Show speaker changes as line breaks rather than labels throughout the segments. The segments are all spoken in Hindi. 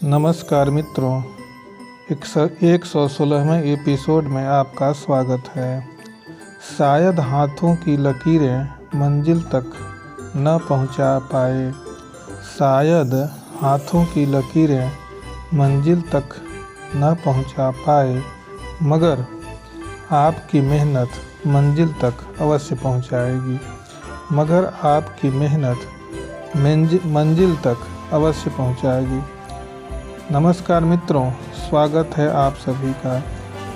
नमस्कार मित्रों, 116वें एपिसोड में आपका स्वागत है। शायद हाथों की लकीरें मंजिल तक न पहुंचा पाए, शायद हाथों की लकीरें मंजिल तक न पहुंचा पाए, मगर आपकी मेहनत मंजिल तक अवश्य पहुंचाएगी, मगर आपकी मेहनत मंजिल तक अवश्य पहुंचाएगी। नमस्कार मित्रों, स्वागत है आप सभी का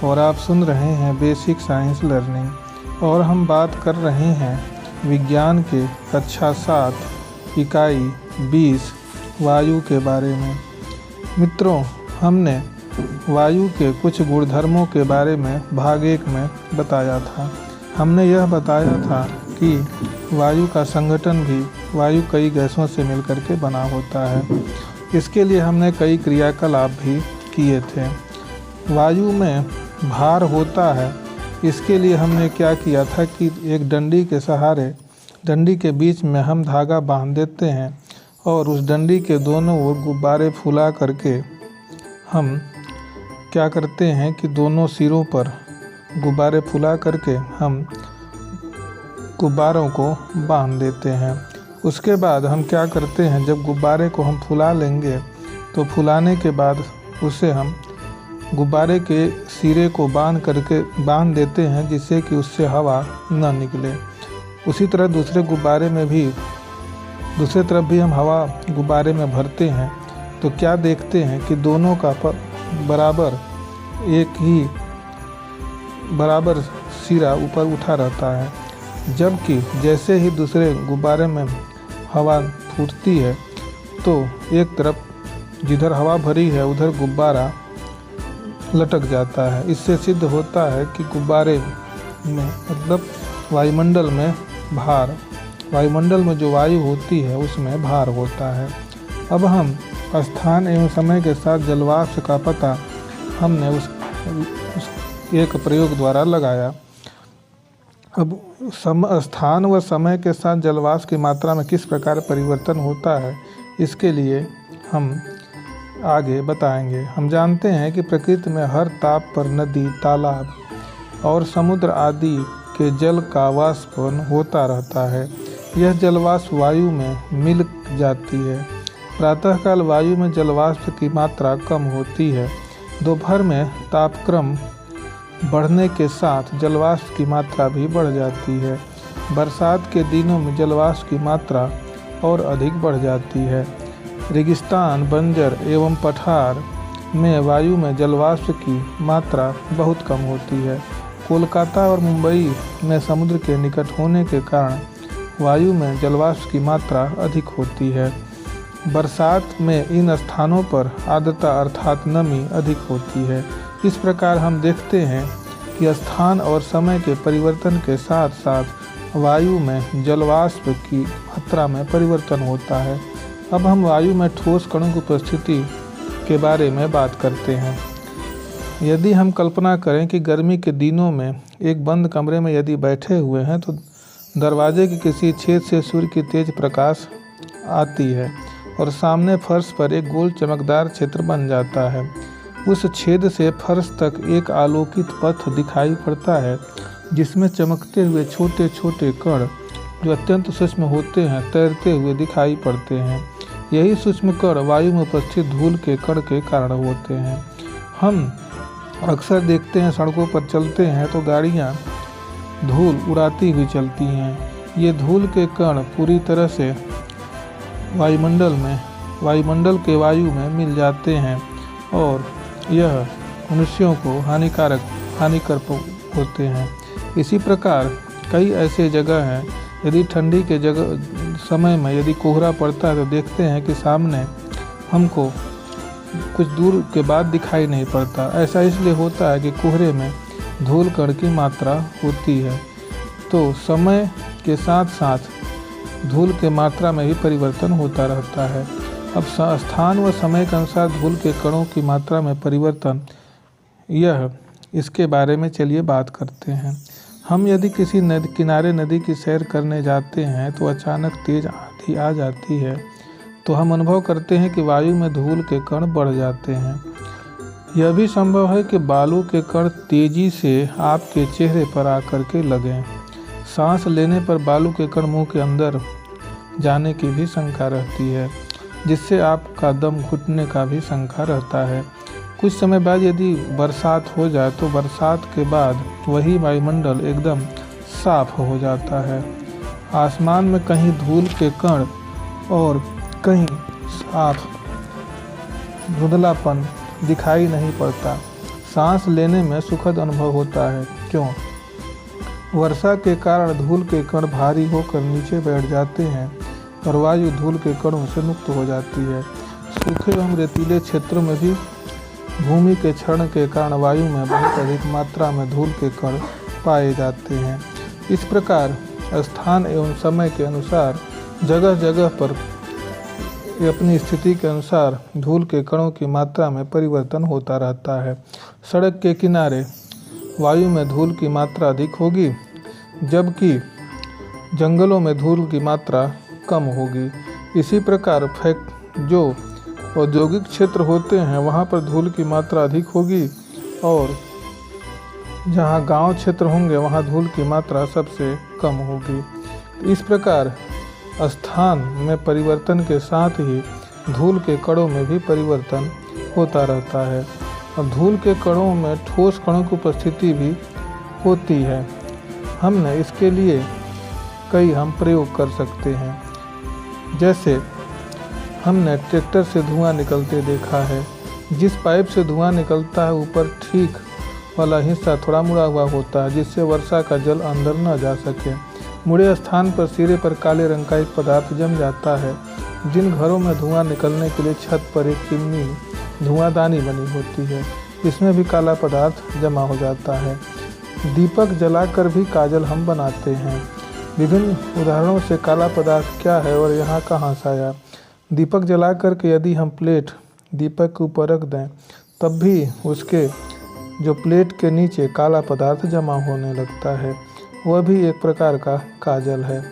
और आप सुन रहे हैं बेसिक साइंस लर्निंग और हम बात कर रहे हैं विज्ञान के कक्षा 7 इकाई 20 वायु के बारे में। मित्रों, हमने वायु के कुछ गुणधर्मों के बारे में भाग 1 में बताया था। हमने यह बताया था कि वायु का संगठन भी वायु कई गैसों से मिलकर के बना होता है। इसके लिए हमने कई क्रियाकलाप भी किए थे। वायु में भार होता है, इसके लिए हमने क्या किया था कि एक डंडी के सहारे, डंडी के बीच में हम धागा बांध देते हैं और उस डंडी के दोनों ओर गुब्बारे फुला करके हम क्या करते हैं कि दोनों सिरों पर गुब्बारे फुला करके हम गुब्बारों को बांध देते हैं। उसके बाद हम क्या करते हैं, जब गुब्बारे को हम फुला लेंगे तो फुलाने के बाद उसे हम गुब्बारे के सिरे को बांध देते हैं जिससे कि उससे हवा न निकले। उसी तरह दूसरे तरफ भी हम हवा गुब्बारे में भरते हैं तो क्या देखते हैं कि दोनों का बराबर सिरा ऊपर उठा रहता है, जबकि जैसे ही दूसरे गुब्बारे में हवा फूटती है तो एक तरफ जिधर हवा भरी है उधर गुब्बारा लटक जाता है। इससे सिद्ध होता है कि गुब्बारे में मतलब वायुमंडल में जो वायु होती है उसमें भार होता है। अब हम स्थान एवं समय के साथ जलवाष्प का पता हमने उस एक प्रयोग द्वारा लगाया। अब स्थान व समय के साथ जलवाष्प की मात्रा में किस प्रकार परिवर्तन होता है, इसके लिए हम आगे बताएंगे। हम जानते हैं कि प्रकृति में हर ताप पर नदी, तालाब और समुद्र आदि के जल का वाष्पन होता रहता है। यह जलवाष्प वायु में मिल जाती है। प्रातःकाल वायु में जलवाष्प की मात्रा कम होती है। दोपहर में तापक्रम बढ़ने के साथ जलवाष्प की मात्रा भी बढ़ जाती है। बरसात के दिनों में जलवाष्प की मात्रा और अधिक बढ़ जाती है। रेगिस्तान, बंजर एवं पठार में वायु में जलवाष्प की मात्रा बहुत कम होती है। कोलकाता और मुंबई में समुद्र के निकट होने के कारण वायु में जलवाष्प की मात्रा अधिक होती है। बरसात में इन स्थानों पर आर्द्रता अर्थात नमी अधिक होती है। इस प्रकार हम देखते हैं कि स्थान और समय के परिवर्तन के साथ साथ वायु में जलवाष्प की मात्रा में परिवर्तन होता है। अब हम वायु में ठोस कणों की उपस्थिति के बारे में बात करते हैं। यदि हम कल्पना करें कि गर्मी के दिनों में एक बंद कमरे में यदि बैठे हुए हैं तो दरवाजे के किसी छेद से सूर्य की तेज प्रकाश आती है और सामने फर्श पर एक गोल चमकदार क्षेत्र बन जाता है। उस छेद से फर्श तक एक आलोकित पथ दिखाई पड़ता है जिसमें चमकते हुए छोटे छोटे कण जो अत्यंत सूक्ष्म होते हैं तैरते हुए दिखाई पड़ते हैं। यही सूक्ष्म कण वायु में उपस्थित धूल के कण के कारण होते हैं। हम अक्सर देखते हैं सड़कों पर चलते हैं तो गाड़ियाँ धूल उड़ाती हुई चलती हैं। ये धूल के कण पूरी तरह से वायुमंडल के वायु में मिल जाते हैं और यह मनुष्यों को हानिकर होते हैं। इसी प्रकार कई ऐसे जगह हैं, यदि ठंडी के समय में यदि कोहरा पड़ता है तो देखते हैं कि सामने हमको कुछ दूर के बाद दिखाई नहीं पड़ता। ऐसा इसलिए होता है कि कोहरे में धूल कण की मात्रा होती है। तो समय के साथ साथ धूल के मात्रा में भी परिवर्तन होता रहता है। अब स्थान व समय के अनुसार धूल के कणों की मात्रा में परिवर्तन, इसके बारे में चलिए बात करते हैं। हम यदि किसी किनारे नदी की सैर करने जाते हैं तो अचानक तेज आंधी आ जाती है तो हम अनुभव करते हैं कि वायु में धूल के कण बढ़ जाते हैं। यह भी संभव है कि बालू के कण तेजी से आपके चेहरे पर आकर के लगें। सांस लेने पर बालू के कण मुंह के अंदर जाने की भी शंका रहती है, जिससे आपका दम घुटने का भी शंका रहता है। कुछ समय बाद यदि बरसात हो जाए तो बरसात के बाद वही वायुमंडल एकदम साफ हो जाता है। आसमान में कहीं धूल के कण और कहीं साफ धुंधलापन दिखाई नहीं पड़ता। सांस लेने में सुखद अनुभव होता है। क्यों? वर्षा के कारण धूल के कण भारी होकर नीचे बैठ जाते हैं और वायु धूल के कणों से मुक्त हो जाती है। सूखे एवं रेतीले क्षेत्रों में भी भूमि के क्षरण के कारण वायु में बहुत अधिक मात्रा में धूल के कण पाए जाते हैं। इस प्रकार स्थान एवं समय के अनुसार जगह जगह पर अपनी स्थिति के अनुसार धूल के कणों की मात्रा में परिवर्तन होता रहता है। सड़क के किनारे वायु में धूल की मात्रा अधिक होगी, जबकि जंगलों में धूल की मात्रा कम होगी। इसी प्रकार जो औद्योगिक क्षेत्र होते हैं वहाँ पर धूल की मात्रा अधिक होगी और जहाँ गांव क्षेत्र होंगे वहाँ धूल की मात्रा सबसे कम होगी। इस प्रकार स्थान में परिवर्तन के साथ ही धूल के कणों में भी परिवर्तन होता रहता है और धूल के कणों में ठोस कणों की उपस्थिति भी होती है। हमने इसके लिए कई प्रयोग कर सकते हैं। जैसे हमने ट्रैक्टर से धुआं निकलते देखा है। जिस पाइप से धुआं निकलता है ऊपर ठीक वाला हिस्सा थोड़ा मुड़ा हुआ होता है, जिससे वर्षा का जल अंदर न जा सके। मुड़े स्थान पर सिरे पर काले रंग का एक पदार्थ जम जाता है। जिन घरों में धुआं निकलने के लिए छत पर एक चिमनी धुआंदानी बनी होती है, इसमें भी काला पदार्थ जमा हो जाता है। दीपक जलाकर भी काजल हम बनाते हैं। विभिन्न उदाहरणों से काला पदार्थ क्या है और यहाँ कहाँ से आया। दीपक जला करके यदि हम प्लेट दीपक के ऊपर रख दें तब भी उसके जो प्लेट के नीचे काला पदार्थ जमा होने लगता है, वह भी एक प्रकार का काजल है।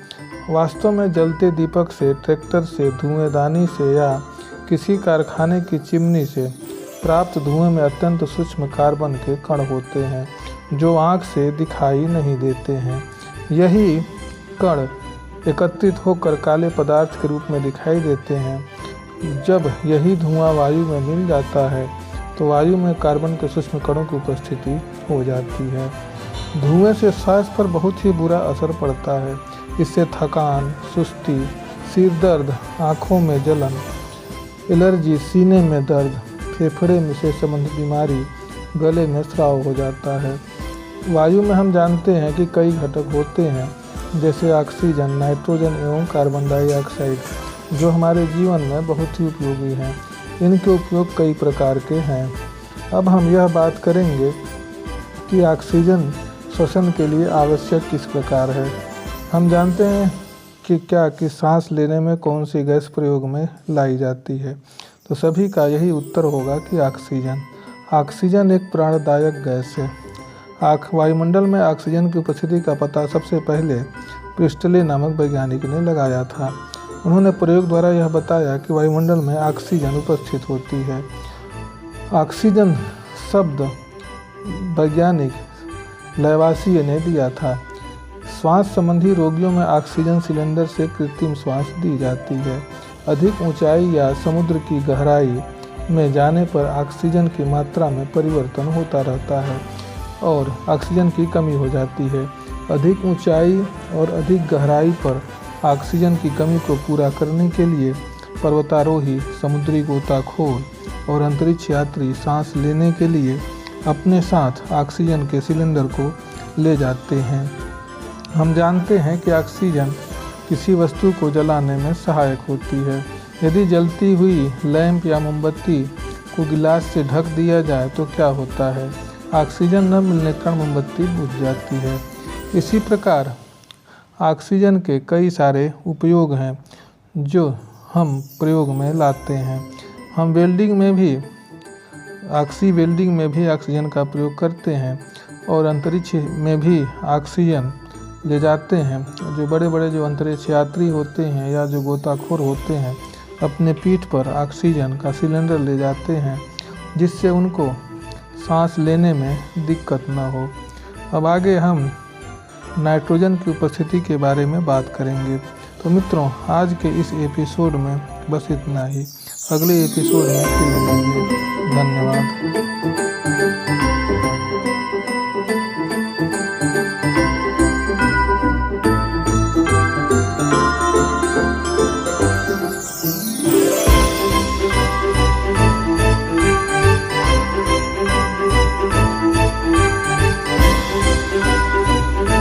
वास्तव में जलते दीपक से, ट्रैक्टर से, धुएंदानी से या किसी कारखाने की चिमनी से प्राप्त धुएं में अत्यंत सूक्ष्म कार्बन के कण होते हैं जो आँख से दिखाई नहीं देते हैं। यही कण एकत्रित होकर काले पदार्थ के रूप में दिखाई देते हैं। जब यही धुआं वायु में मिल जाता है तो वायु में कार्बन के सूक्ष्म कणों की उपस्थिति हो जाती है। धुएं से स्वास्थ्य पर बहुत ही बुरा असर पड़ता है। इससे थकान, सुस्ती, सिर दर्द, आँखों में जलन, एलर्जी, सीने में दर्द, फेफड़े में से संबंधित बीमारी, गले में स्राव हो जाता है। वायु में हम जानते हैं कि कई घटक होते हैं, जैसे ऑक्सीजन, नाइट्रोजन एवं कार्बन डाइऑक्साइड, जो हमारे जीवन में बहुत ही उपयोगी हैं। इनके उपयोग कई प्रकार के हैं। अब हम यह बात करेंगे कि ऑक्सीजन श्वसन के लिए आवश्यक किस प्रकार है। हम जानते हैं कि सांस लेने में कौन सी गैस प्रयोग में लाई जाती है, तो सभी का यही उत्तर होगा कि ऑक्सीजन। ऑक्सीजन एक प्राणदायक गैस है। वायुमंडल में ऑक्सीजन की उपस्थिति का पता सबसे पहले प्रिस्टले नामक वैज्ञानिक ने लगाया था। उन्होंने प्रयोग द्वारा यह बताया कि वायुमंडल में ऑक्सीजन उपस्थित होती है। ऑक्सीजन शब्द वैज्ञानिक लैवासिए ने दिया था। श्वास संबंधी रोगियों में ऑक्सीजन सिलेंडर से कृत्रिम श्वास दी जाती है। अधिक ऊंचाई या समुद्र की गहराई में जाने पर ऑक्सीजन की मात्रा में परिवर्तन होता रहता है और ऑक्सीजन की कमी हो जाती है। अधिक ऊंचाई और अधिक गहराई पर ऑक्सीजन की कमी को पूरा करने के लिए पर्वतारोही, समुद्री गोताखोर और अंतरिक्ष यात्री सांस लेने के लिए अपने साथ ऑक्सीजन के सिलेंडर को ले जाते हैं। हम जानते हैं कि ऑक्सीजन किसी वस्तु को जलाने में सहायक होती है। यदि जलती हुई लैंप या मोमबत्ती को गिलास से ढक दिया जाए तो क्या होता है? ऑक्सीजन न मिलने के कारण मोमबत्ती बुझ जाती है। इसी प्रकार ऑक्सीजन के कई सारे उपयोग हैं जो हम प्रयोग में लाते हैं। हम वेल्डिंग में भी ऑक्सीजन का प्रयोग करते हैं और अंतरिक्ष में भी ऑक्सीजन ले जाते हैं। जो बड़े बड़े जो अंतरिक्ष यात्री होते हैं या जो गोताखोर होते हैं अपने पीठ पर ऑक्सीजन का सिलेंडर ले जाते हैं, जिससे उनको सांस लेने में दिक्कत न हो। अब आगे हम नाइट्रोजन की उपस्थिति के बारे में बात करेंगे। तो मित्रों, आज के इस एपिसोड में बस इतना ही। अगले एपिसोड में फिर मिलेंगे। धन्यवाद।